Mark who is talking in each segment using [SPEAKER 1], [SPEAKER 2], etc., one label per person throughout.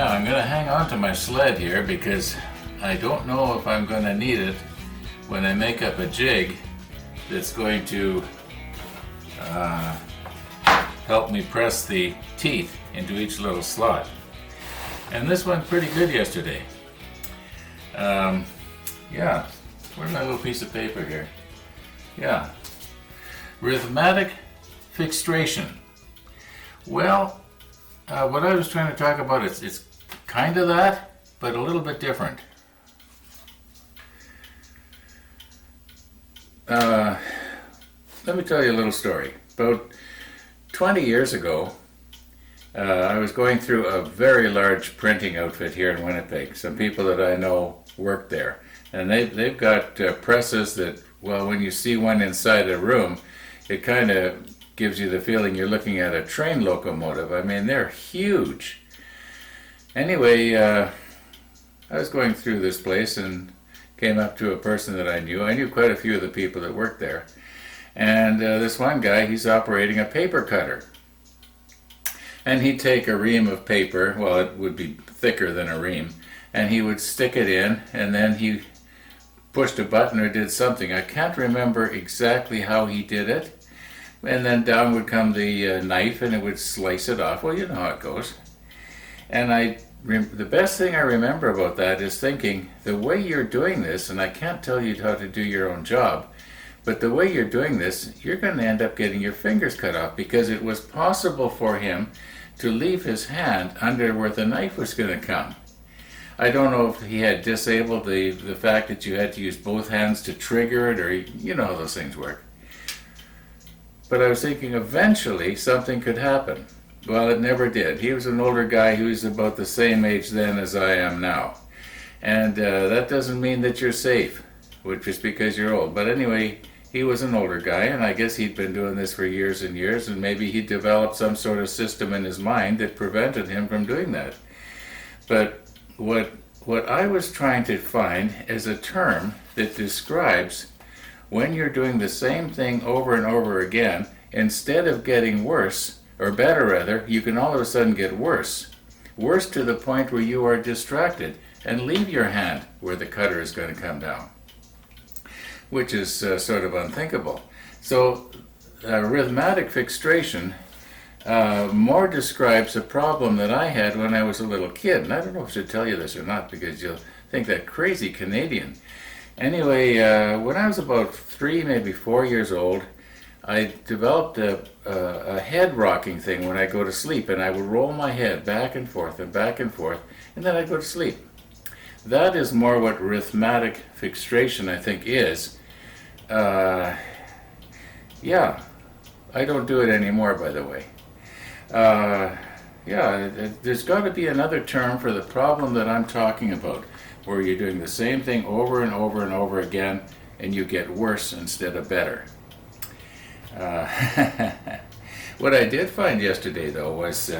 [SPEAKER 1] Now I'm going to hang on to my sled here because I don't know if I'm going to need it when I make up a jig that's going to help me press the teeth into each little slot. And this went pretty good yesterday. Yeah, where's my little piece of paper here? Yeah, rhythmatic fixation. Well, what I was trying to talk about, it's kind of that, but a little bit different. Let me tell you a little story. About 20 years ago, I was going through a very large printing outfit here in Winnipeg. Some people that I know work there. And they've got presses that, well, when you see one inside a room, it kind of gives you the feeling you're looking at a train locomotive. I mean, they're huge. Anyway, I was going through this place and came up to a person that I knew. I knew quite a few of the people that worked there. And this one guy, he's operating a paper cutter. And he'd take a ream of paper, well, it would be thicker than a ream, and he would stick it in, and then he pushed a button or did something. I can't remember exactly how he did it. And then down would come the knife, and it would slice it off. Well, you know how it goes. And the best thing I remember about that is thinking, the way you're doing this, and I can't tell you how to do your own job, but the way you're doing this, you're going to end up getting your fingers cut off, because it was possible for him to leave his hand under where the knife was going to come. I don't know if he had disabled the fact that you had to use both hands to trigger it, or you know how those things work. But I was thinking eventually something could happen. Well, it never did. He was an older guy who was about the same age then as I am now. And that doesn't mean that you're safe, which is because you're old. But anyway, he was an older guy, and I guess he'd been doing this for years and years, and maybe he developed some sort of system in his mind that prevented him from doing that. But what I was trying to find is a term that describes when you're doing the same thing over and over again, instead of getting worse, or better rather, you can all of a sudden get worse. Worse to the point where you are distracted and leave your hand where the cutter is going to come down, which is sort of unthinkable. So rhythmatic fixation more describes a problem that I had when I was a little kid. And I don't know if I should tell you this or not, because you'll think that crazy Canadian. Anyway, when I was about 3, maybe 4 years old, I developed a head rocking thing when I go to sleep, and I would roll my head back and forth, and then I'd go to sleep. That is more what rhythmatic fixation, I think, is. Yeah, I don't do it anymore, by the way. Yeah, there's got to be another term for the problem that I'm talking about, where you're doing the same thing over and over and over again, and you get worse instead of better. What I did find yesterday, though, was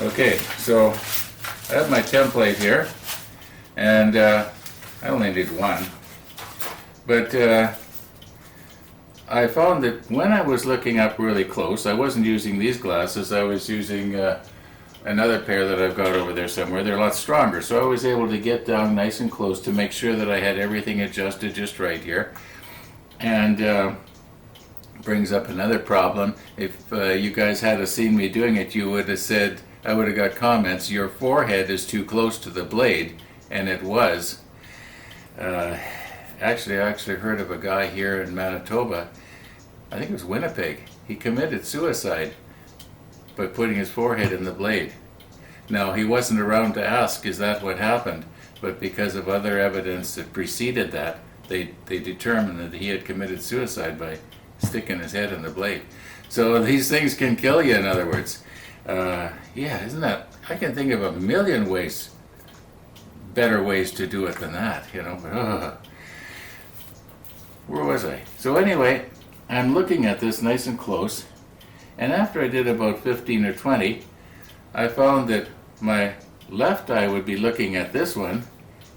[SPEAKER 1] okay, so I have my template here, and I only need one, but I found that when I was looking up really close, I wasn't using these glasses, I was using another pair that I've got over there somewhere. They're a lot stronger, so I was able to get down nice and close to make sure that I had everything adjusted just right here. And brings up another problem. If you guys had seen me doing it, you would have said, I would have got comments, your forehead is too close to the blade, and it was. Actually, I heard of a guy here in Manitoba, I think it was Winnipeg, he committed suicide by putting his forehead in the blade. Now, he wasn't around to ask, is that what happened? But because of other evidence that preceded that, they determined that he had committed suicide by sticking his head in the blade. So these things can kill you, in other words. Yeah, isn't that, I can think of a million ways, better ways to do it than that, you know. But, where was I? So anyway, I'm looking at this nice and close, and after I did about 15 or 20, I found that my left eye would be looking at this one,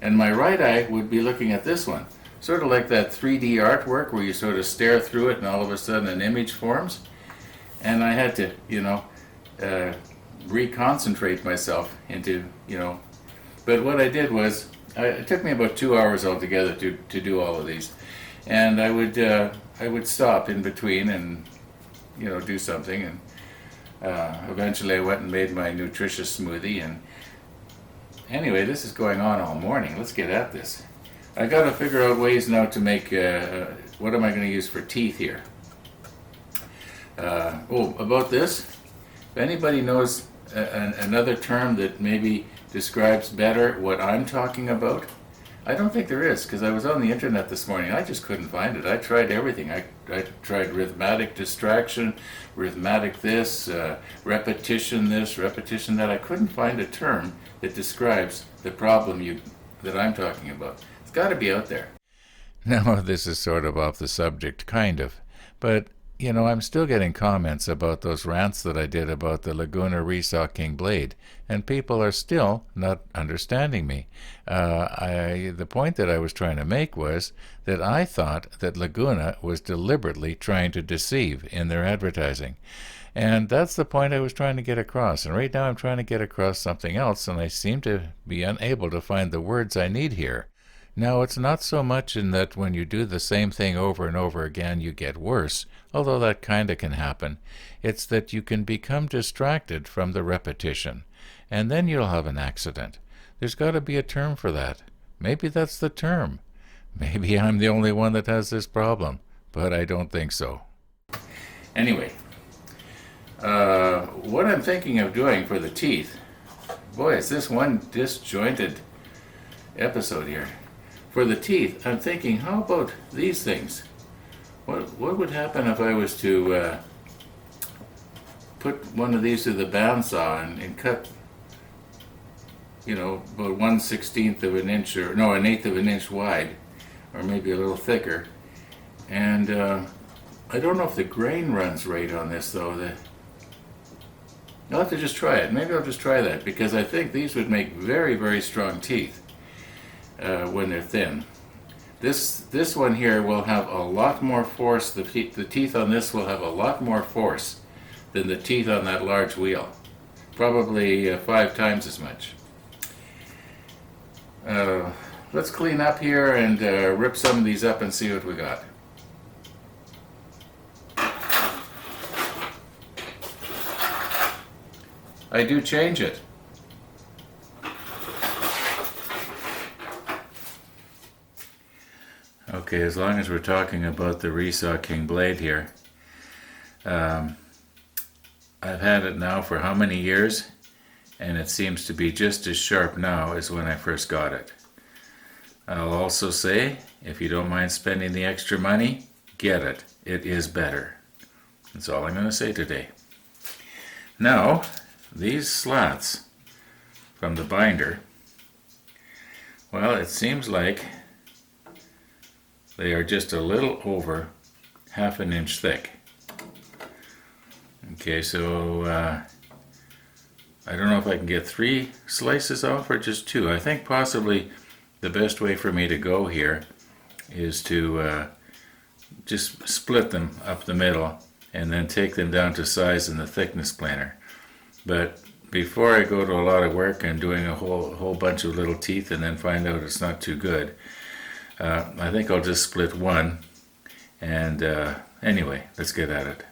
[SPEAKER 1] and my right eye would be looking at this one. Sort of like that 3D artwork where you sort of stare through it and all of a sudden an image forms. and I had to, reconcentrate myself into, But what I did was, it took me about 2 hours altogether to do all of these, and I would stop in between and do something, and eventually I went and made my nutritious smoothie. And anyway, this is going on all morning. Let's get at this. I got to figure out ways now to make. What am I going to use for teeth here? About this. If anybody knows another term that maybe describes better what I'm talking about, I don't think there is, because I was on the internet this morning. I just couldn't find it. I tried everything. I tried rhythmatic distraction, rhythmatic this, repetition this, repetition that. I couldn't find a term that describes the problem that I'm talking about. It's got to be out there. Now, this is sort of off the subject, kind of. But I'm still getting comments about those rants that I did about the Laguna Resaw King blade, and people are still not understanding me. The point that I was trying to make was that I thought that Laguna was deliberately trying to deceive in their advertising. And that's the point I was trying to get across. And right now I'm trying to get across something else, and I seem to be unable to find the words I need here. Now, it's not so much in that when you do the same thing over and over again, you get worse, although that kind of can happen. It's that you can become distracted from the repetition, and then you'll have an accident. There's got to be a term for that. Maybe that's the term. Maybe I'm the only one that has this problem, but I don't think so. Anyway, what I'm thinking of doing for the teeth, boy, is this one disjointed episode here. For the teeth, I'm thinking, how about these things? What would happen if I was to put one of these to the bandsaw and cut, about 1/16 of an inch, or no, 1/8 of an inch wide, or maybe a little thicker. And I don't know if the grain runs right on this, though. I'll have to just try it. Maybe I'll just try that, because I think these would make very, very strong teeth. When they're thin. This one here will have a lot more force. The teeth on this will have a lot more force than the teeth on that large wheel. Probably 5 times as much. Let's clean up here and rip some of these up and see what we got. I do change it. Okay, as long as we're talking about the Resaw King blade here, I've had it now for how many years, and it seems to be just as sharp now as when I first got it. I'll also say, if you don't mind spending the extra money, get it. It is better. That's all I'm going to say today. Now, these slats from the binder, well, it seems like they are just a little over 1/2 inch thick. Okay, so I don't know if I can get 3 slices off or just 2. I think possibly the best way for me to go here is to just split them up the middle and then take them down to size in the thickness planer. But before I go to a lot of work and doing a whole bunch of little teeth and then find out it's not too good, I think I'll just split one, and anyway, let's get at it.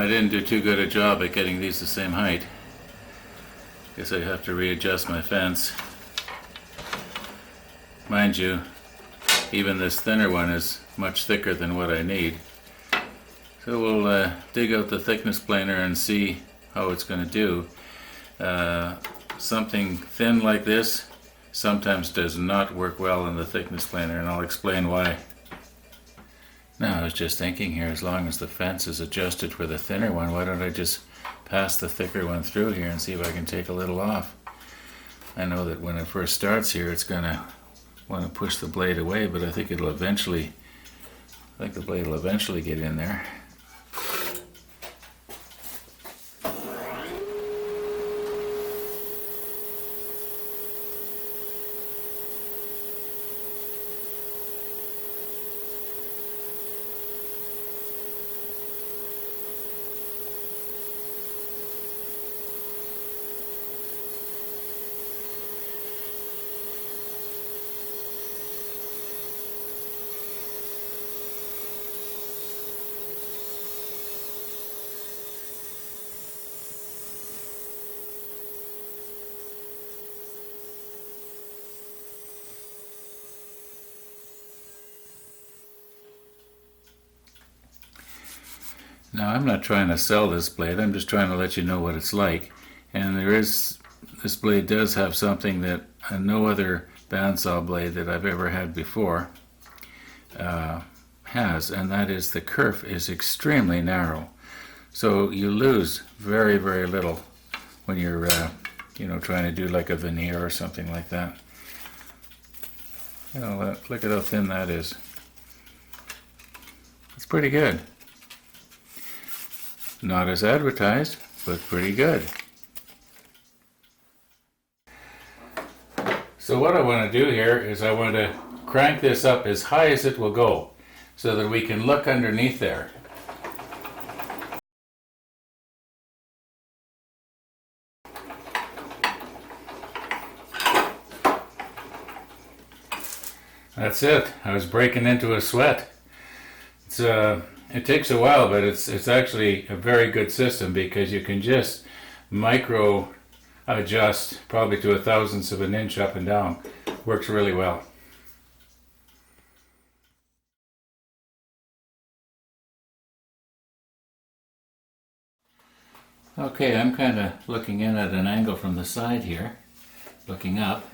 [SPEAKER 1] I didn't do too good a job at getting these the same height. Guess I have to readjust my fence. Mind you, even this thinner one is much thicker than what I need. So we'll dig out the thickness planer and see how it's going to do. Something thin like this sometimes does not work well in the thickness planer, and I'll explain why. Now, I was just thinking here, as long as the fence is adjusted for the thinner one, why don't I just pass the thicker one through here and see if I can take a little off. I know that when it first starts here, it's going to want to push the blade away, but I think the blade will eventually get in there. Now, I'm not trying to sell this blade, I'm just trying to let you know what it's like. And this blade does have something that no other bandsaw blade that I've ever had before has, and that is the kerf is extremely narrow. So you lose very, very little when you're trying to do like a veneer or something like that. Look at how thin that is. It's pretty good. Not as advertised, but pretty good. So what I want to do here is I want to crank this up as high as it will go so that we can look underneath there. That's it. I was breaking into a sweat. It takes a while, but it's actually a very good system because you can just micro adjust probably to a thousandth of an inch up and down. Works really well. Okay, I'm kind of looking in at an angle from the side here, looking up.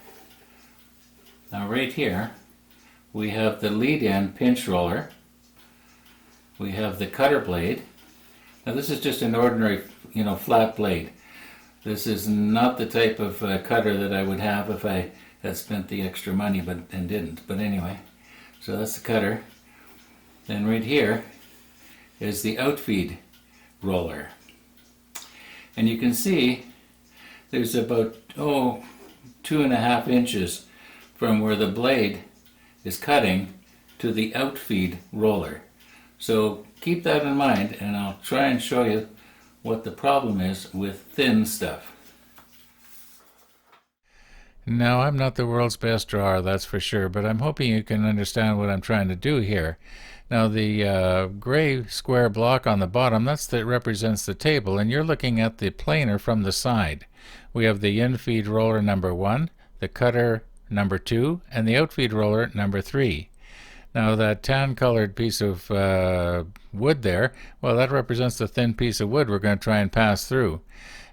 [SPEAKER 1] Now right here, we have the lead end pinch roller. We have the cutter blade. Now this is just an ordinary, flat blade. This is not the type of cutter that I would have if I had spent the extra money and didn't. But anyway, so that's the cutter. Then right here is the outfeed roller. And you can see there's about 2.5 inches from where the blade is cutting to the outfeed roller. So keep that in mind, and I'll try and show you what the problem is with thin stuff. Now, I'm not the world's best drawer, that's for sure, but I'm hoping you can understand what I'm trying to do here. Now, the gray square block on the bottom, that represents the table, and you're looking at the planer from the side. We have the in-feed roller number 1, the cutter number 2, and the outfeed roller number 3. Now that tan-colored piece of wood there, well, that represents the thin piece of wood we're going to try and pass through.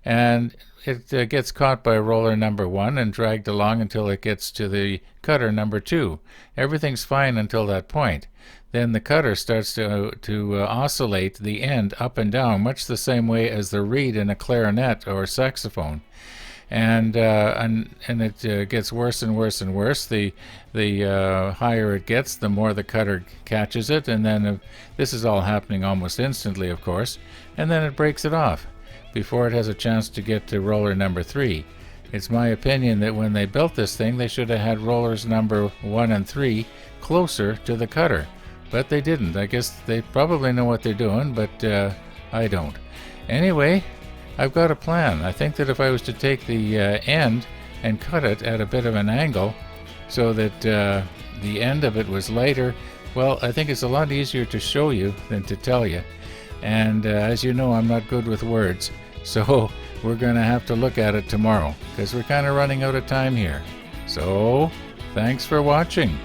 [SPEAKER 1] And it gets caught by roller number 1 and dragged along until it gets to the cutter number 2. Everything's fine until that point. Then the cutter starts to oscillate the end up and down, much the same way as the reed in a clarinet or saxophone. And it gets worse and worse and worse. The higher it gets, the more the cutter catches it, and then this is all happening almost instantly, of course, and then it breaks it off before it has a chance to get to roller number 3. It's my opinion that when they built this thing, they should have had rollers number 1 and 3 closer to the cutter, but they didn't. I guess they probably know what they're doing, but I don't. Anyway, I've got a plan. I think that if I was to take the end and cut it at a bit of an angle so that the end of it was lighter, well, I think it's a lot easier to show you than to tell you. And as you know, I'm not good with words, so we're going to have to look at it tomorrow because we're kind of running out of time here. So, thanks for watching.